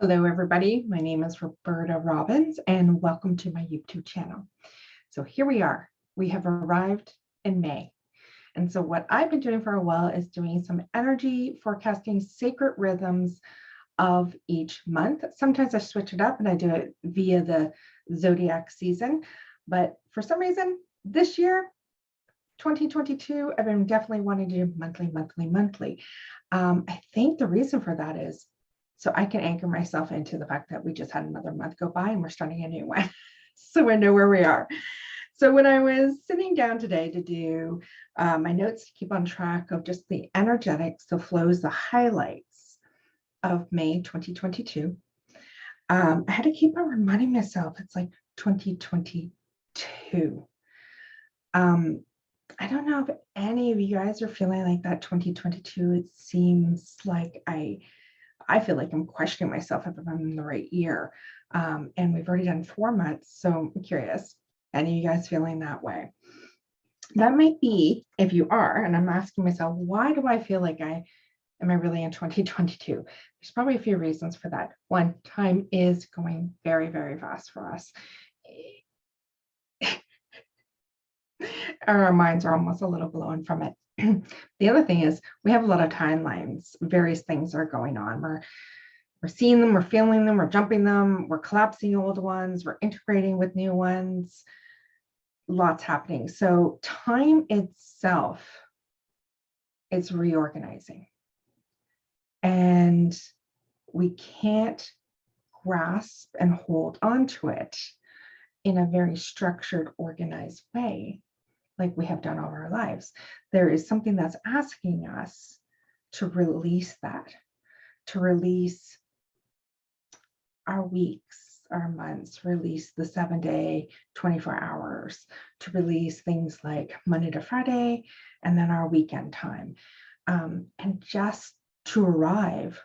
Hello, everybody. My name is Roberta Robbins, and welcome to my YouTube channel. So here we are. We have arrived in May. And so what I've been doing for a while is doing some energy forecasting, sacred rhythms of each month. Sometimes I switch it up and I do it via the zodiac season. But for some reason, this year, 2022, I've been definitely wanting to do monthly. I think the reason for that is so I can anchor myself into the fact that we just had another month go by and we're starting a new one. So I know where we are. So when I was sitting down today to do my notes to keep on track of just the energetics, the flows, the highlights of May 2022, I had to keep on reminding myself it's like 2022. I don't know if any of you guys are feeling like that 2022. It seems like I feel like I'm questioning myself if I'm in the right year. And we've already done 4 months. So I'm curious, any of you guys feeling that way? That might be, if you are, and I'm asking myself, why do I feel like am I really in 2022? There's probably a few reasons for that. One, time is going very, very fast for us. Our minds are almost a little blown from it. The other thing is we have a lot of timelines. Various things are going on. We're seeing them, we're feeling them, we're jumping them, we're collapsing old ones, we're integrating with new ones. Lots happening. So time itself is reorganizing. And we can't grasp and hold onto it in a very structured, organized way like we have done all our lives. There is something that's asking us to release that, to release our weeks, our months, release the 7-day, 24 hours, to release things like Monday to Friday, and then our weekend time, and just to arrive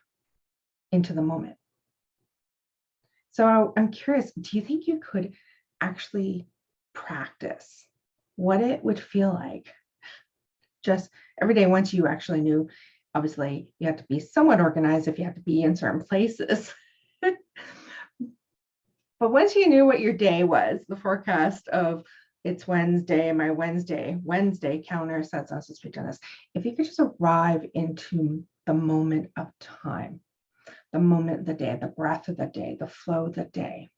into the moment. So I'm curious, do you think you could actually practice what it would feel like just every day once you actually knew? Obviously, you have to be somewhat organized if you have to be in certain places. But once you knew what your day was, the forecast of it's Wednesday, my Wednesday counter says I'm supposed to be doing this. If you could just arrive into the moment of time, the moment of the day, the breath of the day, the flow of the day,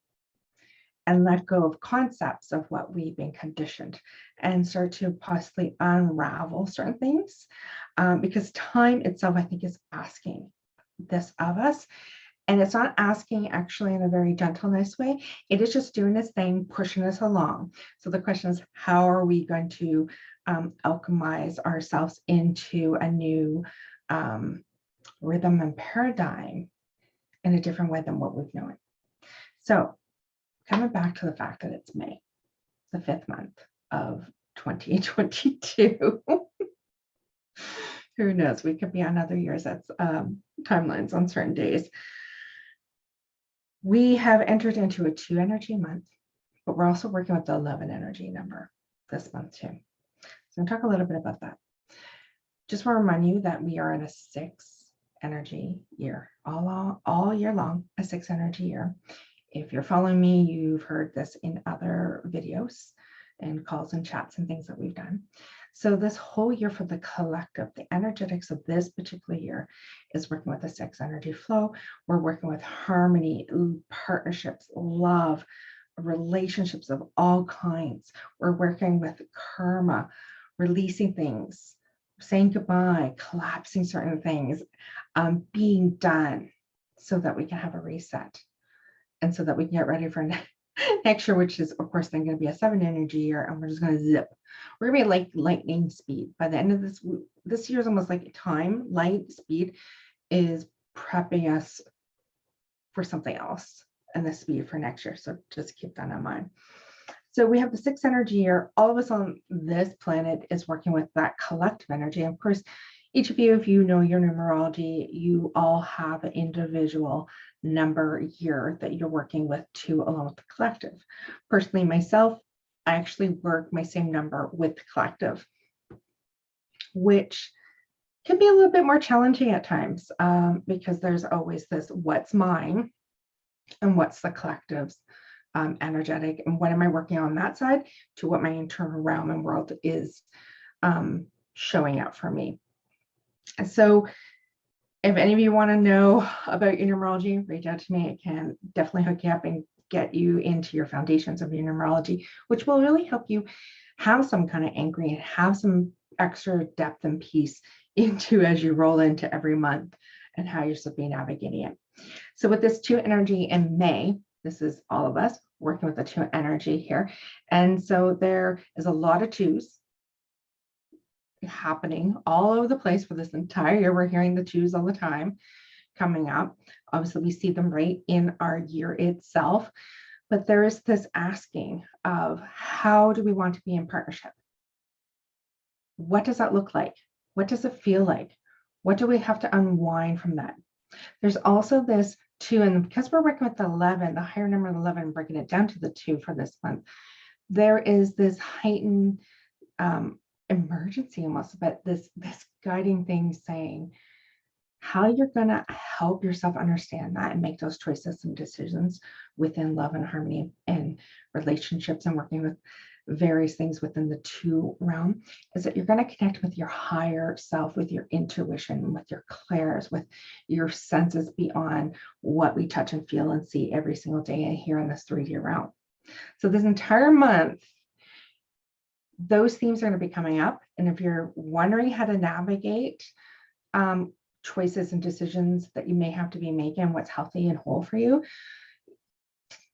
and let go of concepts of what we've been conditioned and start to possibly unravel certain things, because time itself, I think, is asking this of us. And it's not asking actually in a very gentle, nice way. It is just doing its thing, pushing us along. So the question is, how are we going to alchemize ourselves into a new rhythm and paradigm in a different way than what we've known? So coming back to the fact that it's May, the 5th month of 2022. Who knows? We could be on other years. That's timelines on certain days. We have entered into a 2 energy month, but we're also working with the 11 energy number this month too. So I'm going to talk a little bit about that. Just want to remind you that we are in a 6 energy year, all year long, a 6 energy year. If you're following me, you've heard this in other videos and calls and chats and things that we've done. So this whole year for the collective, the energetics of this particular year is working with the 6 energy flow. We're working with harmony, partnerships, love, relationships of all kinds. We're working with karma, releasing things, saying goodbye, collapsing certain things, being done so that we can have a reset and so that we can get ready for next year, which is, of course, then going to be a 7 energy year, and we're just going to zip. We're going to be like lightning speed. By the end of this year is almost like time. Light speed is prepping us for something else, and the speed for next year. So just keep that in mind. So we have the 6 energy year. All of us on this planet is working with that collective energy. Of course, each of you, if you know your numerology, you all have an individual number year that you're working with to along with the collective. Personally, myself, I actually work my same number with the collective, which can be a little bit more challenging at times, because there's always this what's mine and what's the collective's energetic, and what am I working on that side to what my internal realm and world is showing up for me. And so if any of you want to know about your numerology, reach out to me. I can definitely hook you up and get you into your foundations of your numerology, which will really help you have some kind of anchoring and have some extra depth and peace into as you roll into every month and how you're supposed to be navigating it. So with this 2 energy in May, this is all of us working with the 2 energy here. And so there is a lot of 2s happening all over the place for this entire year. We're hearing the 2s all the time coming up. Obviously, we see them right in our year itself, but there is this asking of how do we want to be in partnership? What does that look like? What does it feel like? What do we have to unwind from that? There's also this 2, and because we're working with the 11, the higher number of 11, breaking it down to the 2 for this month, there is this heightened emergency almost, but this guiding thing saying how you're going to help yourself understand that and make those choices and decisions within love and harmony and relationships and working with various things within the 2 realm, is that you're going to connect with your higher self, with your intuition, with your clairs, with your senses beyond what we touch and feel and see every single day and here in this 3D realm. So this entire month, those themes are going to be coming up. And if you're wondering how to navigate choices and decisions that you may have to be making, what's healthy and whole for you,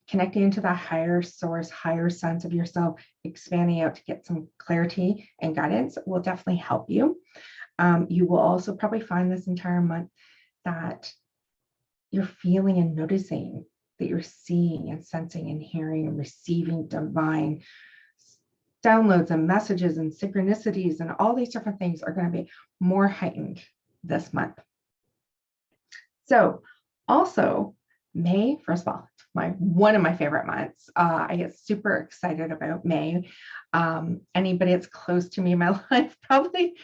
connecting into that higher source, higher sense of yourself, expanding out to get some clarity and guidance will definitely help you. You will also probably find this entire month that you're feeling and noticing that you're seeing and sensing and hearing and receiving divine downloads and messages and synchronicities and all these different things are going to be more heightened this month. So also May, first of all, one of my favorite months. I get super excited about May. Anybody that's close to me in my life probably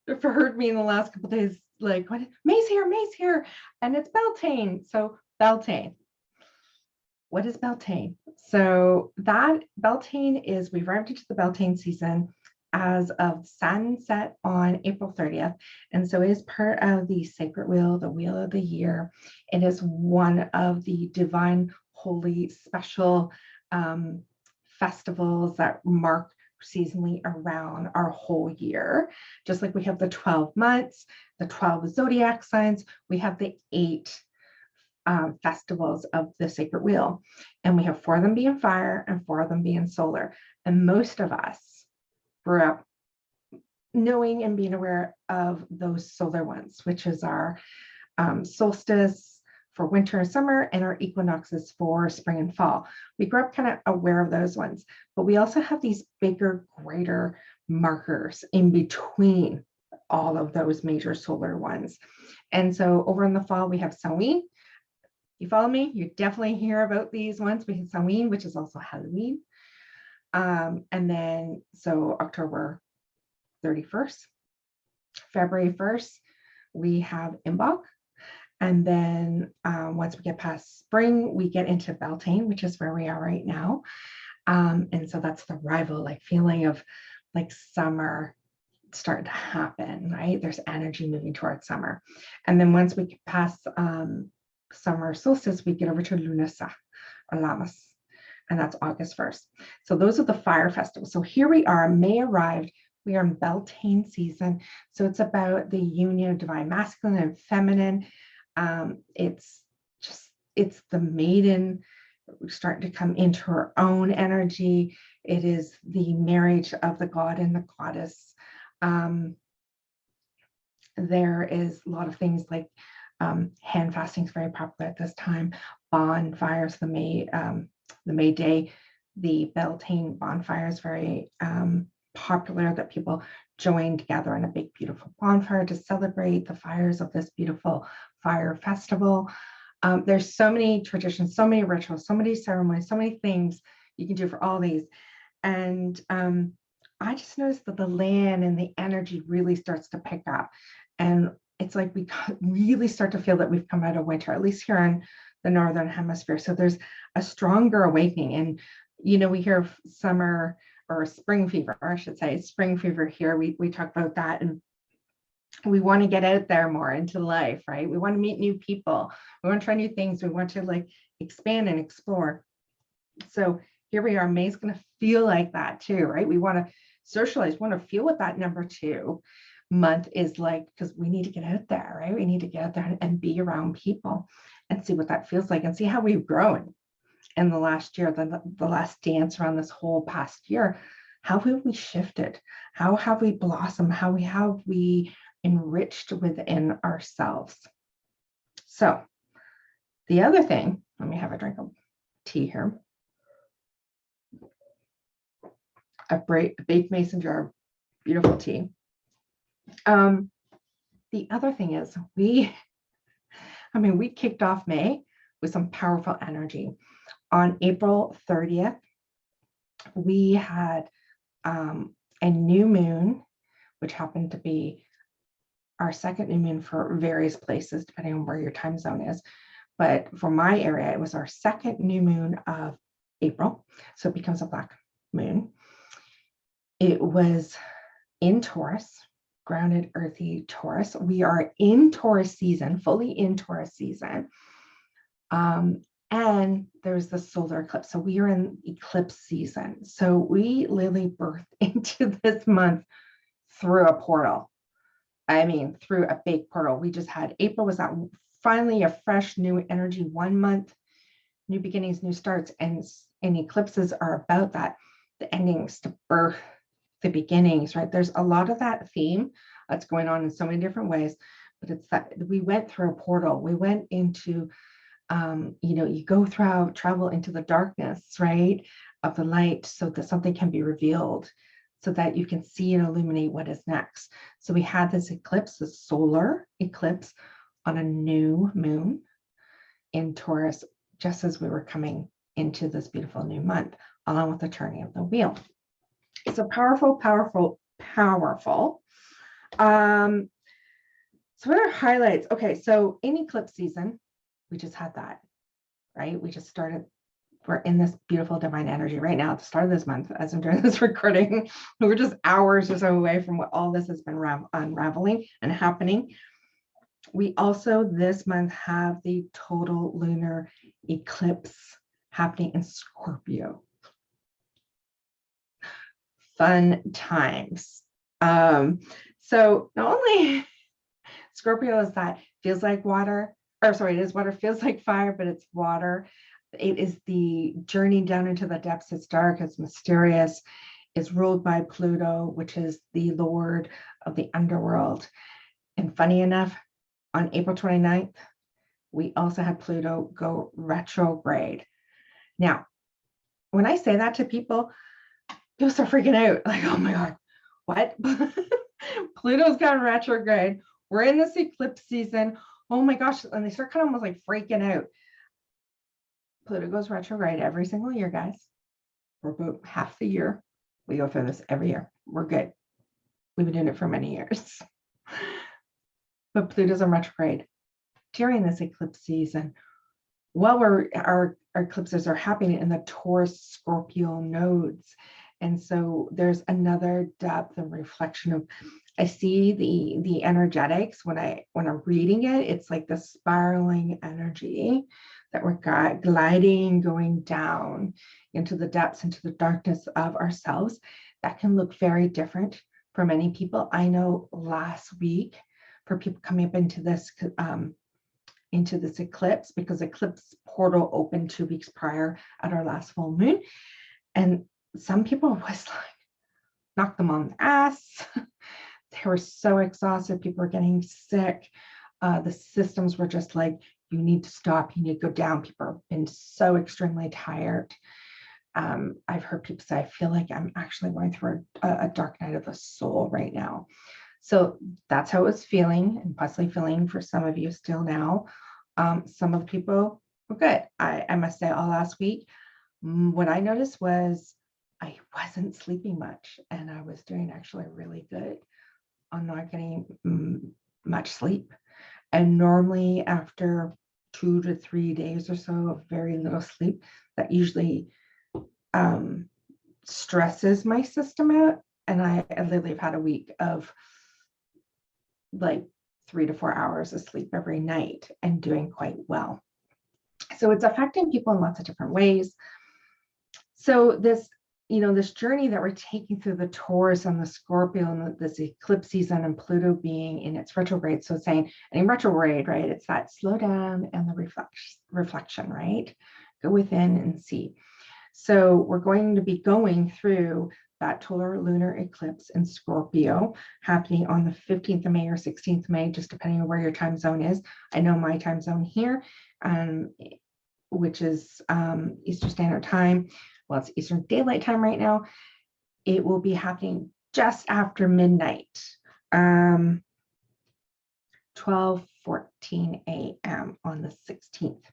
heard me in the last couple of days, like, what? May's here, and it's Beltane. So Beltane. What is Beltane? So that Beltane is, we've arrived into the Beltane season as of sunset on April 30th. And so it is part of the sacred wheel, the wheel of the year. It is one of the divine, holy, special festivals that mark seasonally around our whole year. Just like we have the 12 months, the 12 zodiac signs, we have the 8 festivals of the sacred wheel. And we have 4 of them being fire and 4 of them being solar. And most of us grew up knowing and being aware of those solar ones, which is our solstice for winter and summer and our equinoxes for spring and fall. We grew up kind of aware of those ones, but we also have these bigger, greater markers in between all of those major solar ones. And so over in the fall, we have Samhain. You follow me? You definitely hear about these ones. We have Samhain, which is also Halloween. And then, so October 31st, February 1st, we have Imbolc. And then once we get past spring, we get into Beltane, which is where we are right now. And so that's the rival, like feeling of like summer starting to happen, right? There's energy moving towards summer. And then once we get past summer solstice, we get over to Lunasa or Lamas, and that's August 1st. So those are the fire festivals. So here we are, May arrived, we are in Beltane season. So it's about the union of divine masculine and feminine. It's the maiden starting to come into her own energy. It is the marriage of the god and the goddess. There is a lot of things like hand fasting is very popular at this time. Bonfires, the May Day, the Beltane bonfire is very popular, that people join together in a big, beautiful bonfire to celebrate the fires of this beautiful fire festival. There's so many traditions, so many rituals, so many ceremonies, so many things you can do for all these. And I just noticed that the land and the energy really starts to pick up. And it's like we really start to feel that we've come out of winter, at least here in the Northern Hemisphere. So there's a stronger awakening. And, we hear of summer or spring fever, or I should say spring fever here. We talk about that. And we want to get out there more into life, right? We want to meet new people. We want to try new things. We want to like expand and explore. So here we are. May's going to feel like that too, right? We want to socialize, want to feel what that number 2 month is like, because we need to get out there, right? We need to get out there and be around people and see what that feels like and see how we've grown in the last year, the last dance around this whole past year. How have we shifted? How have we blossomed? How have we enriched within ourselves? So the other thing, let me have a drink of tea here. A baked mason jar, beautiful tea. The other thing is we kicked off May with some powerful energy. On April 30th, we had a new moon, which happened to be our second new moon for various places, depending on where your time zone is. But for my area, it was our second new moon of April. So it becomes a black moon. It was in Taurus, grounded, earthy Taurus. We are in Taurus season, fully in Taurus season. And there's the solar eclipse. So we are in eclipse season. So we literally birthed into this month through a portal. Through a big portal. We just had April was that finally a fresh new energy, 1 month, new beginnings, new starts. And eclipses are about that, the endings to birth, the beginnings, right? There's a lot of that theme that's going on in so many different ways, but it's that we went through a portal. We went into, you go through, travel into the darkness, right, of the light so that something can be revealed, so that you can see and illuminate what is next. So we had this eclipse, the solar eclipse on a new moon in Taurus, just as we were coming into this beautiful new month, along with the turning of the wheel. So powerful, powerful, powerful. So what are highlights? Okay, so in eclipse season, we just had that, right? We just started, we're in this beautiful divine energy right now at the start of this month, as I'm doing this recording. We're just hours or so away from what all this has been unraveling and happening. We also this month have the total lunar eclipse happening in Scorpio. Fun times. So not only Scorpio is that feels like water, or sorry, it is water, feels like fire, but it's water. It is the journey down into the depths. It's dark, it's mysterious. It's ruled by Pluto, which is the lord of the underworld. And funny enough, on April 29th, we also had Pluto go retrograde. Now, when I say that to people start freaking out. Like, oh my God, what? Pluto's gone retrograde. We're in this eclipse season. Oh my gosh. And they start kind of almost like freaking out. Pluto goes retrograde every single year, guys. For about half the year. We go through this every year. We're good. We've been doing it for many years. But Pluto's on retrograde during this eclipse season. While our eclipses are happening in the Taurus Scorpio nodes. And so there's another depth and reflection of, I see the energetics when I'm reading it. It's like the spiraling energy that we're gliding, going down into the depths, into the darkness of ourselves. That can look very different for many people. I know last week, for people coming up into this eclipse, because eclipse portal opened 2 weeks prior at our last full moon, and some people was like, knocked them on the ass. They were so exhausted. People were getting sick. The systems were just like, you need to stop. You need to go down. People have been so extremely tired. I've heard people say, I feel like I'm actually going through a dark night of the soul right now. So that's how it's feeling, and possibly feeling for some of you still now. Some of the people were good. I must say, all last week, what I noticed was I wasn't sleeping much, and I was doing actually really good on not getting much sleep. And normally after 2 to 3 days or so of very little sleep that usually stresses my system out. And I literally have had a week of like 3 to 4 hours of sleep every night and doing quite well. So it's affecting people in lots of different ways. So this, this journey that we're taking through the Taurus and the Scorpio and this eclipse season and Pluto being in its retrograde. So saying, and in retrograde, right, it's that slow down and the reflection, right? Go within and see. So we're going to be going through that total lunar eclipse in Scorpio happening on the 15th of May or 16th of May, just depending on where your time zone is. I know my time zone here, which is Eastern Standard Time. Well, it's Eastern Daylight Time right now. It will be happening just after midnight, 12:14 a.m. on the 16th.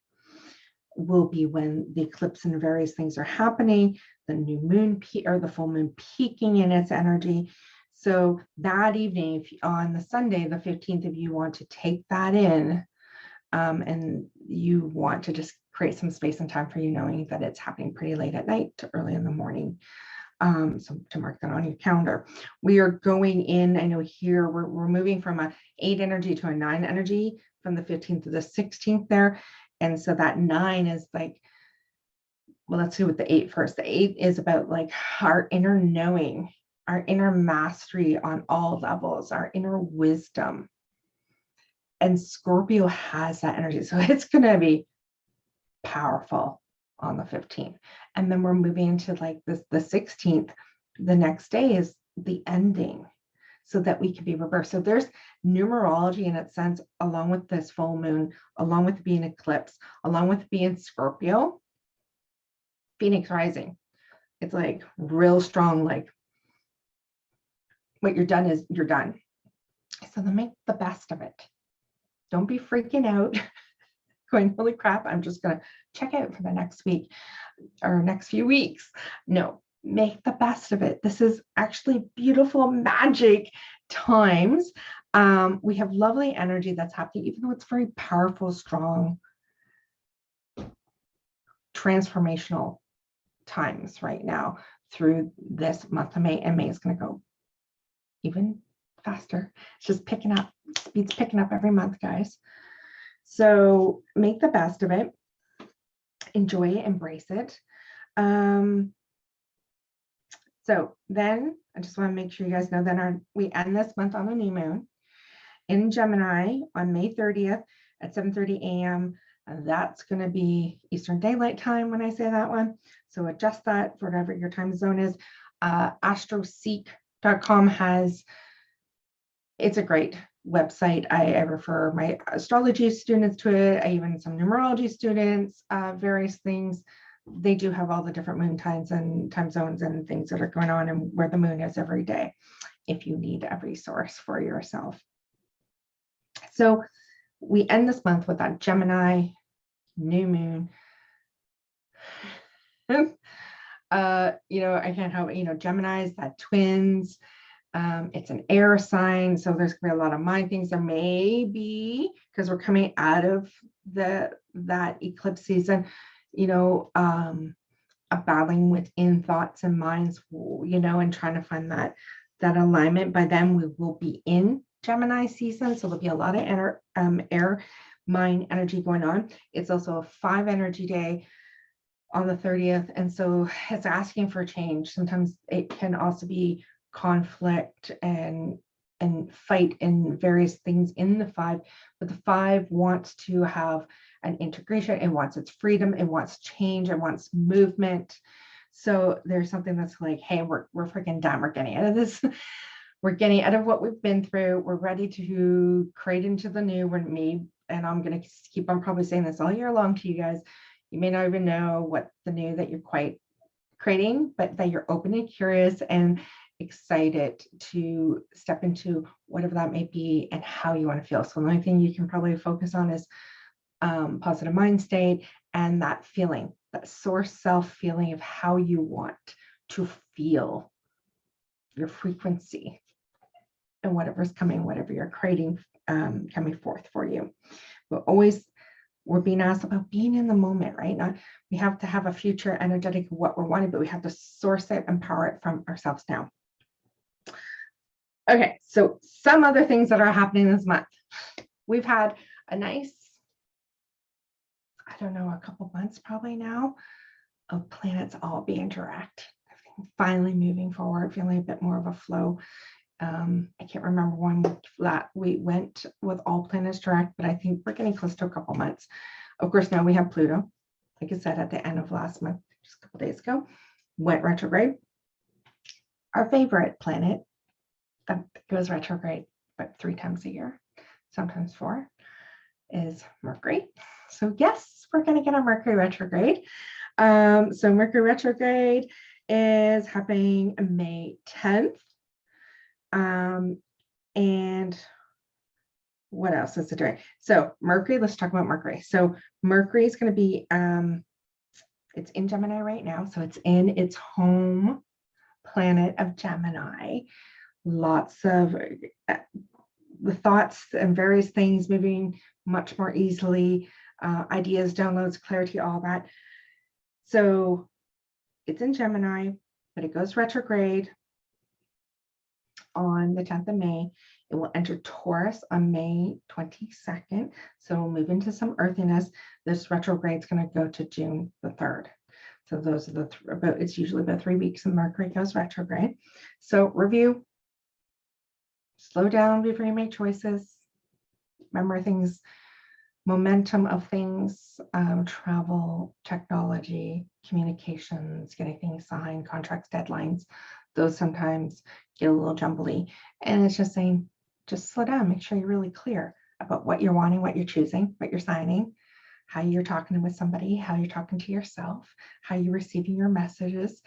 Will be when the eclipse and various things are happening, the new moon or the full moon peaking in its energy. So that evening, on the Sunday, the 15th, if you want to take that in, and you want to just create some space and time for you, knowing that it's happening pretty late at night to early in the morning. So to mark that on your calendar. We are going in, I know here we're moving from a 8 energy to a 9 energy from the 15th to the 16th there. And so that 9 is like, well, let's see with the 8 first. The 8 is about like our inner knowing, our inner mastery on all levels, our inner wisdom. And Scorpio has that energy. So it's going to be powerful on the 15th. And then we're moving into like the 16th. The next day is the ending, so that we can be reversed. So there's numerology in its sense, along with this full moon, along with being eclipse, along with being Scorpio, Phoenix rising. It's like real strong, like what you're done is you're done. So then make the best of it. Don't be freaking out, going, holy crap, I'm just going to check out for the next week or next few weeks. No, make the best of it. This is actually beautiful, magic times. We have lovely energy that's happening, even though it's very powerful, strong, transformational times right now through this month of May. And May is going to go even faster. It's just picking up, speed's picking up every month, guys. So make the best of it. Enjoy it, embrace it. So then I just want to make sure you guys know that we end this month on a new moon in Gemini on May 30th at 7:30 a.m. That's going to be Eastern Daylight Time when I say that one. So adjust that for whatever your time zone is. Astroseek.com it's a great website. I refer my astrology students to it. I even some numerology students, various things. They do have all the different moon times and time zones and things that are going on and where the moon is every day, if you need a resource for yourself. So we end this month with that Gemini new moon. I can't help it. Gemini is that twins. It's an air sign, so there's gonna be a lot of mind things. There may be, because we're coming out of that eclipse season, a battling within thoughts and minds, and trying to find that alignment. By then we will be in Gemini season, so there'll be a lot of air mind energy going on. It's also a 5 energy day on the 30th, and so it's asking for change. Sometimes it can also be conflict and fight in various things in the 5, but the 5 wants to have an integration. It wants its freedom. It wants change. It wants movement. So there's something that's like, hey, we're freaking done. We're getting out of this. We're getting out of what we've been through. We're ready to create into the new. And I'm going to keep on probably saying this all year long to you guys. You may not even know what the new that you're quite creating, but that you're open and curious and excited to step into whatever that may be and how you want to feel. So the only thing you can probably focus on is positive mind state and that feeling, that source self feeling of how you want to feel, your frequency, and whatever's coming, whatever you're creating, coming forth for you. But always we're being asked about being in the moment, right? Not, we have to have a future energetic of what we're wanting, but we have to source it, empower it from ourselves now. Okay, so some other things that are happening this month. We've had a nice, I don't know, a couple months probably now of planets all being direct, finally moving forward, feeling a bit more of a flow. I can't remember when we went with all planets direct, but I think we're getting close to a couple months. Of course, now we have Pluto, like I said, at the end of last month, just a couple days ago, went retrograde. Our favorite planet that goes retrograde but 3 times a year, sometimes 4, is Mercury. So yes, we're going to get a Mercury retrograde. So Mercury retrograde is happening May 10th. And what else is it doing? So Mercury, let's talk about Mercury. So Mercury is going to be, it's in Gemini right now. So it's in its home planet of Gemini. Lots of the thoughts and various things moving much more easily, ideas, downloads, clarity, all that. So it's in Gemini, but it goes retrograde on the 10th of May. It will enter Taurus on May 22nd. So we'll move into some earthiness. This retrograde is going to go to June the 3rd. So those are the it's usually about 3 weeks and Mercury goes retrograde. So review, slow down before you make choices. Remember things, momentum of things, travel, technology, communications, getting things signed, contracts, deadlines. Those sometimes get a little jumbly. And it's just saying, just slow down, make sure you're really clear about what you're wanting, what you're choosing, what you're signing, how you're talking with somebody, how you're talking to yourself, how you're receiving your messages,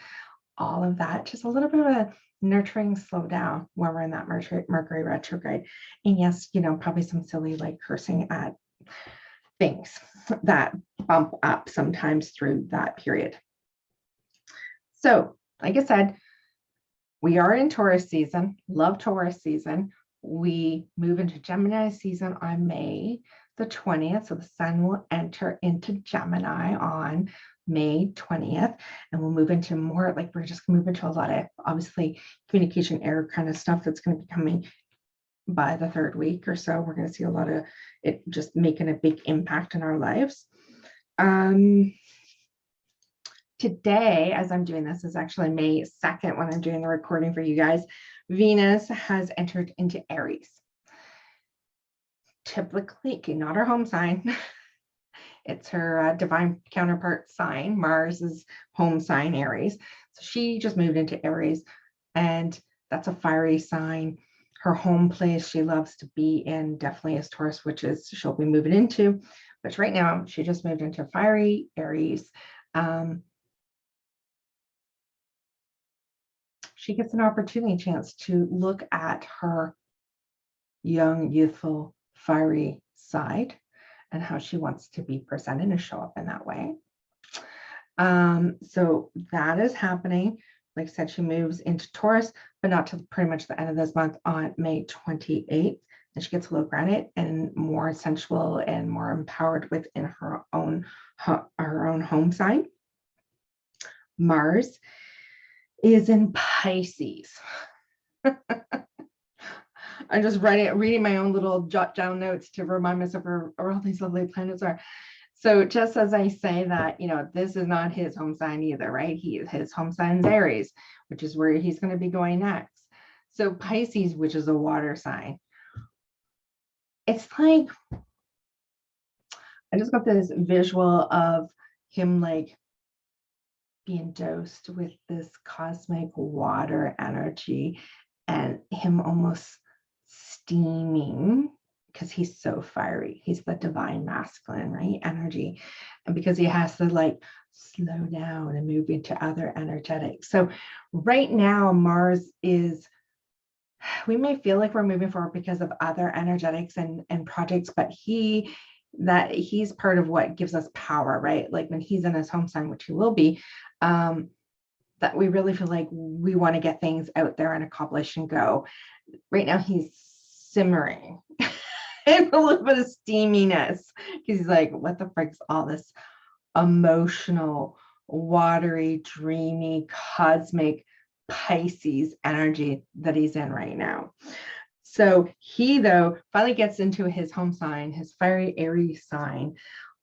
all of that. Just a little bit of a nurturing slow down when we're in that Mercury retrograde. And yes, probably some silly like cursing at things that bump up sometimes through that period. So, like I said, we are in Taurus season, love Taurus season. We move into Gemini season on May the 20th. So the sun will enter into Gemini on May 20th, and we'll move into more, like we're just gonna move into a lot of obviously communication error kind of stuff that's going to be coming by the 3rd week or so. We're going to see a lot of it just making a big impact in our lives. Today, as I'm doing this, is actually May 2nd when I'm doing the recording for you guys. Venus has entered into Aries. Typically, okay, not her home sign. It's her divine counterpart sign, Mars's home sign, Aries. So she just moved into Aries, and that's a fiery sign. Her home place she loves to be in definitely is Taurus, which is she'll be moving into. But right now, she just moved into fiery Aries. She gets an opportunity, chance to look at her young, youthful, fiery side and how she wants to be presented and show up in that way. So that is happening. Like I said, she moves into Taurus, but not till pretty much the end of this month on May 28th. And she gets a little grounded and more sensual and more empowered within her own home sign. Mars is in Pisces. I'm just reading my own little jot down notes to remind myself where all these lovely planets are. So just as I say that, this is not his home sign either, right? His home sign is Aries, which is where he's going to be going next. So Pisces, which is a water sign. It's like, I just got this visual of him like being dosed with this cosmic water energy and him almost steaming because he's so fiery. He's the divine masculine, right? Energy. And because he has to like slow down and move into other energetics. So right now, Mars is, we may feel like we're moving forward because of other energetics and projects, but he's part of what gives us power, right? Like when he's in his home sign, which he will be, that we really feel like we want to get things out there and accomplish and go. Right now he's simmering. and a little bit of steaminess, because he's like, what the frick's all this emotional, watery, dreamy, cosmic Pisces energy that he's in right now. So he, though, finally gets into his home sign, his fiery Aries sign,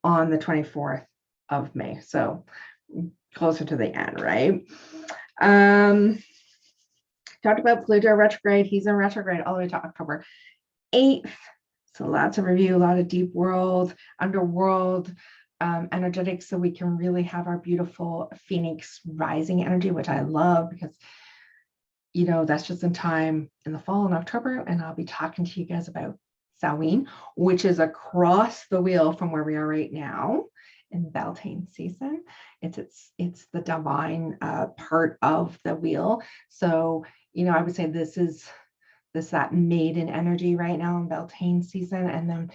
on the 24th of May. So closer to the end, right? Talked about Pluto retrograde. He's in retrograde all the way to October 8th. So lots of review, a lot of deep world, underworld energetics, so we can really have our beautiful Phoenix rising energy, which I love, because you know that's just in time in the fall in October, and I'll be talking to you guys about Samhain, which is across the wheel from where we are right now in Beltane season. It's the divine part of the wheel. So you know, I would say this is that maiden energy right now in Beltane season, and then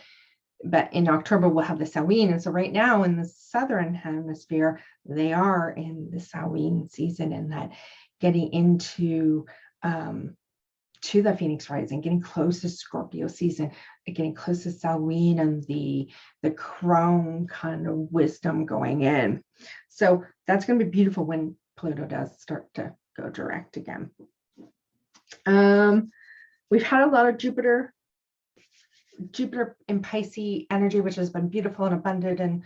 but in October we'll have the Samhain. And so right now in the southern hemisphere, they are in the Samhain season, and that getting into to the Phoenix rising, getting close to Scorpio season, getting close to Samhain and the crown kind of wisdom going in. So that's going to be beautiful when Pluto does start to go direct again. We've had a lot of Jupiter in Pisces energy, which has been beautiful and abundant,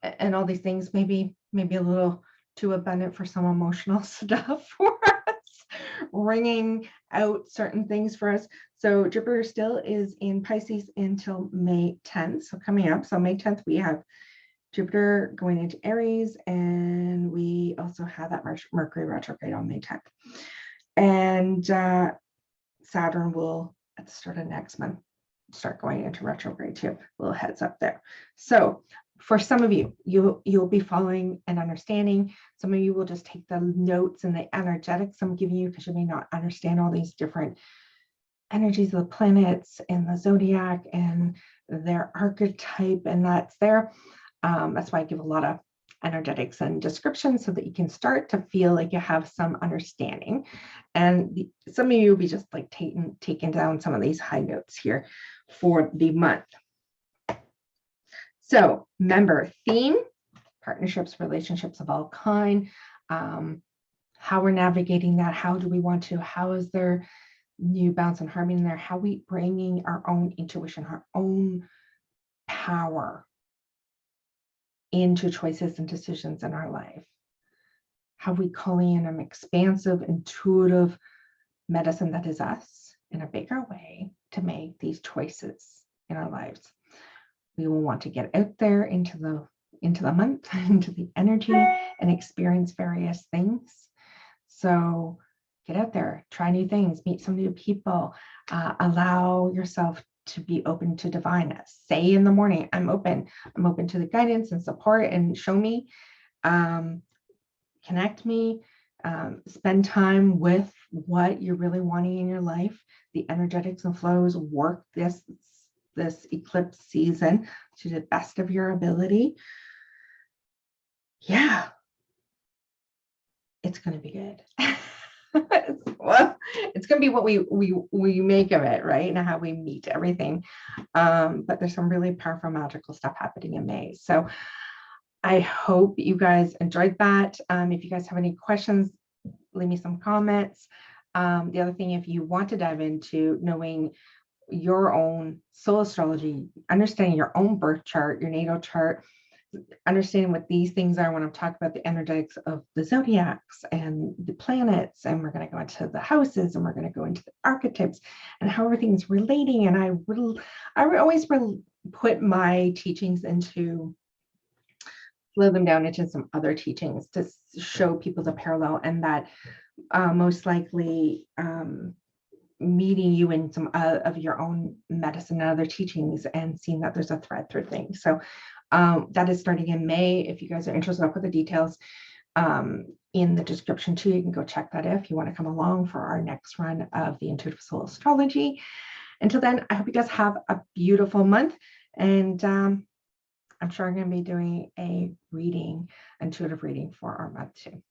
and all these things, maybe a little too abundant for some emotional stuff for us, ringing out certain things for us. So Jupiter still is in Pisces until May 10th. So coming up, so May 10th, we have Jupiter going into Aries, and we also have that Mercury retrograde on May 10th. And Saturn will, at the start of next month, start going into retrograde too. A little heads up there. So for some of you, you'll be following and understanding. Some of you will just take the notes and the energetics I'm giving you, because you may not understand all these different energies of the planets and the zodiac and their archetype, and that's there. That's why I give a lot of energetics and descriptions, so that you can start to feel like you have some understanding. And some of you will be just like taking down some of these high notes here for the month. So remember, theme: partnerships, relationships of all kind. How we're navigating that. How do we want to? How is there new balance and harmony in there? How are we bringing our own intuition, our own power into choices and decisions in our life? How we calling in an expansive, intuitive medicine that is us in a bigger way to make these choices in our lives. We will want to get out there into the month, into the energy, and experience various things. So get out there, try new things, meet some new people, allow yourself to be open to divine. Say in the morning, I'm open to the guidance and support, and show me, connect me, spend time with what you're really wanting in your life. The energetics and flows, work this eclipse season to the best of your ability. Yeah, it's going to be good. Well, it's going to be what we make of it, right? And how we meet everything. But there's some really powerful, magical stuff happening in May. So I hope you guys enjoyed that. If you guys have any questions, leave me some comments. The other thing, if you want to dive into knowing your own soul astrology, understanding your own birth chart, your natal chart, understanding what these things are, when I'm talking about the energetics of the zodiacs and the planets, and we're going to go into the houses, and we're going to go into the archetypes and how everything's relating. And I always put my teachings into, slow them down into some other teachings to show people the parallel, and that most likely meeting you in some of your own medicine and other teachings, and seeing that there's a thread through things. So that is starting in May. If you guys are interested, I'll put the details in the description too. You can go check that if you want to come along for our next run of the Intuitive Soul Astrology. Until then, I hope you guys have a beautiful month, and I'm sure I'm going to be doing a intuitive reading for our month too.